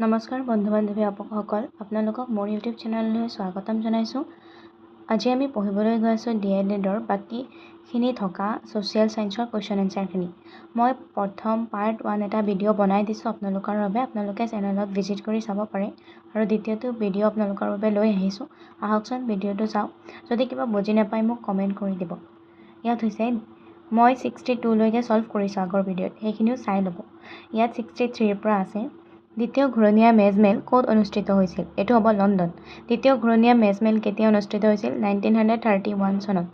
নমস্কাৰ বন্ধু বান্ধৱী সকল আপোনালোকক মোৰ ইউটিউব চেনেললৈ স্বাগতম জনাইছোঁ। আজি আমি পঢ়িবলৈ গৈ আছোঁ DLEDৰ বাকীখিনি থকা ছ'চিয়েল ছায়েন্সৰ কুৱেশ্যন এনচাৰখিনি। মই প্ৰথম পাৰ্ট 1 এটা ভিডিঅ' বনাই দিছোঁ আপোনালোকৰ বাবে, আপোনালোকে চেনেলত ভিজিট কৰি চাব পাৰে। আৰু দ্বিতীয়টো ভিডিঅ' আপোনালোকৰ বাবে লৈ আহিছোঁ, আহকচোন ভিডিঅ'টো চাওঁ। যদি কিবা বুজি নাপায় মোক কমেণ্ট কৰি দিব। ইয়াত হৈছে মই 62 লৈকে ছল্ভ কৰিছোঁ আগৰ ভিডিঅ'ত, সেইখিনিও চাই ল'ব। ইয়াত 63ৰ পৰা আছে। দ্বিতীয় ঘূৰণীয়া মেজমেল ক'ত অনুষ্ঠিত হৈছিল? এইটো হ'ব লণ্ডন। দ্বিতীয় ঘূৰণীয়া মেজমেল কেতিয়া অনুষ্ঠিত হৈছিল? 1931 চনত।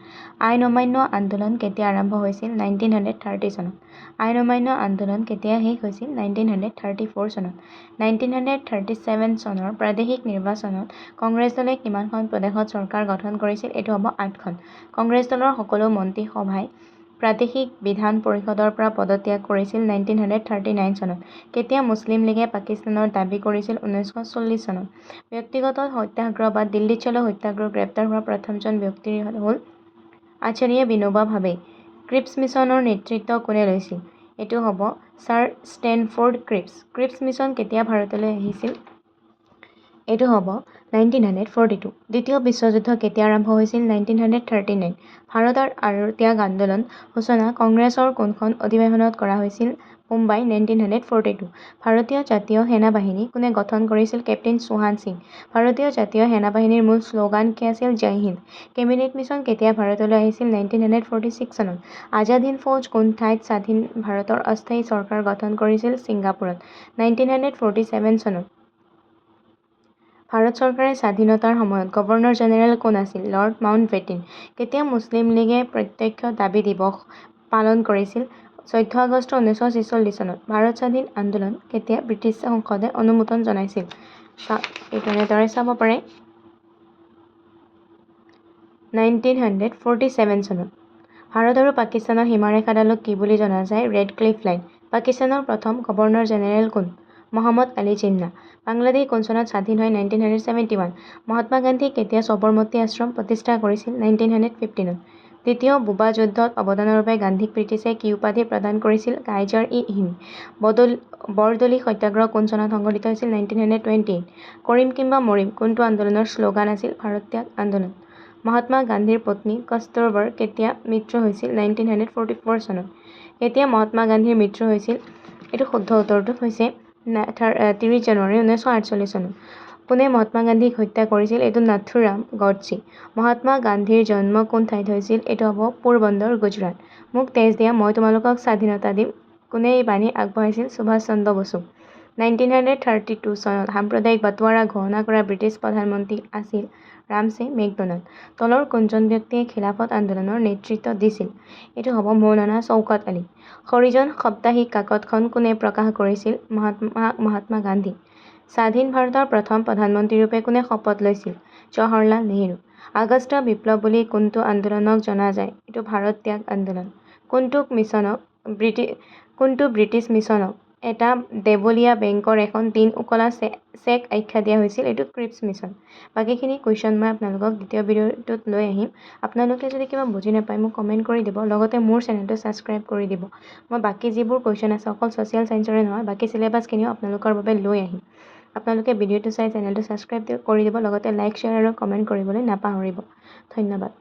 আইন অমান্য আন্দোলন কেতিয়া আৰম্ভ হৈছিল? 1930 চনত। আইন অমান্য আন্দোলন কেতিয়া শেষ হৈছিল? 1934 চনত। 1937 চনৰ প্ৰাদেশিক নিৰ্বাচনত কংগ্ৰেছ দলে কিমানখন প্ৰদেশত চৰকাৰ গঠন কৰিছিল? এইটো হ'ব 8খন। কংগ্ৰেছ দলৰ সকলো মন্ত্ৰীসভাই প্ৰাদেশিক বিধান পৰিষদৰ পৰা পদত্যাগ কৰিছিল 1939 চনত। কেতিয়া মুছলিম লীগে পাকিস্তানৰ দাবী কৰিছিল? 1940 চনত। ব্যক্তিগত সত্যাগ্ৰহ বা দিল্লীত চলোৱা সত্যাগ্ৰহ গ্ৰেপ্তাৰ হোৱা প্ৰথমজন ব্যক্তি হ'ল আচাৰ্য বিনোবা ভাৱে। ক্ৰিপছ মিছনৰ নেতৃত্ব কোনে লৈছিল? এইটো হ'ব sir Stanford Cripps. Cripps mission কেতিয়া ভাৰতলৈ আহিছিল? এইটো হ'ব 1942। দ্বিতীয় বিশ্বযুদ্ধ কেতিয়া আৰম্ভ হৈছিল? 1939। ভাৰত আৰু ত্যাগ আন্দোলন সূচনা কংগ্ৰেছৰ কোনখন অধিৱেশনত কৰা হৈছিল? মুম্বাই 1942। ভাৰতীয় জাতীয় সেনাবাহিনী কোনে গঠন কৰিছিল? কেপ্টেইন চৌহান সিং। ভাৰতীয় জাতীয় সেনাবাহিনীৰ মূল শ্লোগান কি আছিল? জয় হিন্দ। কেবিনেট মিছন কেতিয়া ভাৰতলৈ আহিছিল? 1946 চনত। আজাদ হিন্দ ফৌজ কোন ঠাইত স্বাধীন ভাৰতৰ অস্থায়ী চৰকাৰ গঠন কৰিছিল? ছিংগাপুৰত 1947 চনত। ভাৰত চৰকাৰে স্বাধীনতাৰ সময়ত গভৰ্ণৰ জেনেৰেল কোন আছিল? Lord Mountbatten. কেতিয়া মুছলিম লীগে প্ৰত্যক্ষ দাবী দিৱস পালন কৰিছিল? 14 আগষ্ট 1946 চনত। ভাৰত স্বাধীন আন্দোলন কেতিয়া ব্ৰিটিছ সংসদে অনুমোদন জনাইছিল? এইটো এনেদৰে চাব পাৰে 1947 চনত। ভাৰত আৰু পাকিস্তানৰ সীমাৰেখাডালক কি বুলি জনা যায়? Red cliff line. পাকিস্তানৰ প্ৰথম গভৰ্ণৰ জেনেৰেল কোন? মহম্মদ আলী জিন্নাহ। বাংলাদেশ কোন চনত স্বাধীন হয়? 1971। মহাত্মা গান্ধী কেতিয়া সবৰমতী আশ্ৰম প্ৰতিষ্ঠা কৰিছিল? 1915ত। দ্বিতীয় বোবা যুদ্ধত অৱদানৰ বাবে গান্ধীক ব্ৰিটিছে কি উপাধি প্ৰদান কৰিছিল? কাইজাৰ-ই-হিন্দ। বৰদলী সত্যাগ্ৰহ কোন চনত সংঘটিত হৈছিল? 1928। কৰিম কিম্বা মৰিম কোনটো আন্দোলনৰ শ্লোগান আছিল? ভাৰত ত্যাগ আন্দোলন। মহাত্মা গান্ধীৰ পত্নী কস্তুৰবাৰ কেতিয়া মৃত্যু হৈছিল? 1944 চনত। কেতিয়া মহাত্মা গান্ধীৰ মৃত্যু হৈছিল? এইটো শুদ্ধ উত্তৰটো হৈছে 30 জানুৱাৰী 1948 চনত। কোনে মহাত্মা গান্ধীক হত্যা কৰিছিল? এইটো নাথুৰাম গডছে। মহাত্মা গান্ধীৰ জন্ম কোন ঠাইত হৈছিল? এইটো হ'ব পোৰবন্দৰ, গুজৰাট। মোক তেজ দিয়া, মই তোমালোকক স্বাধীনতা দিম কোনে এই বাণী আগবঢ়াইছিল? সুভাষ চন্দ্ৰ বসু। 1932 চনত সাম্প্ৰদায়িক বাটোৱাৰা ঘোষণা কৰা ব্ৰিটিছ প্ৰধানমন্ত্ৰী আছিল ৰামছে মেকডোনাল্ড। তলৰ কোনজন ব্যক্তিয়ে খিলাফত আন্দোলনৰ নেতৃত্ব দিছিল? এইটো হ'ব মৌলানা শওকত আলী। হৰিজন সাপ্তাহিক কাকতখন কোনে প্ৰকাশ কৰিছিল? মহাত্মা গান্ধী। স্বাধীন ভাৰতৰ প্ৰথম প্ৰধানমন্ত্ৰীৰূপে কোনে শপত লৈছিল? জৱাহৰলাল নেহৰু। আগষ্ট বিপ্লৱ বুলি কোনটো আন্দোলনক জনা যায়? এইটো ভাৰত ত্যাগ আন্দোলন। কোনটো ব্ৰিটিছ মিছনক এটা দেৱলীয়া বেংকৰ এখন দিন উকলা চেক আখ্যা দিয়া হৈছিল? এইটো ক্ৰিপছ মিছন। বাকীখিনি কুৱেশ্যন মই আপোনালোকক দ্বিতীয় ভিডিঅ'টোত লৈ আহিম। আপোনালোকে যদি কিবা বুজি নাপায় মোক কমেণ্ট কৰি দিব, লগতে মোৰ চেনেলটো ছাবস্ক্ৰাইব কৰি দিব। মই বাকী যিবোৰ কুৱেশ্যন আছে অকল ছ'চিয়েল ছায়েন্সৰে নহয়, বাকী চিলেবাছখিনিও আপোনালোকৰ বাবে লৈ আহিম। আপোনালোকে ভিডিঅ'টো চাই চেনেলটো ছাবস্ক্ৰাইব কৰি দিব, লগতে লাইক, শ্বেয়াৰ আৰু কমেণ্ট কৰিবলৈ নাপাহৰিব। ধন্যবাদ।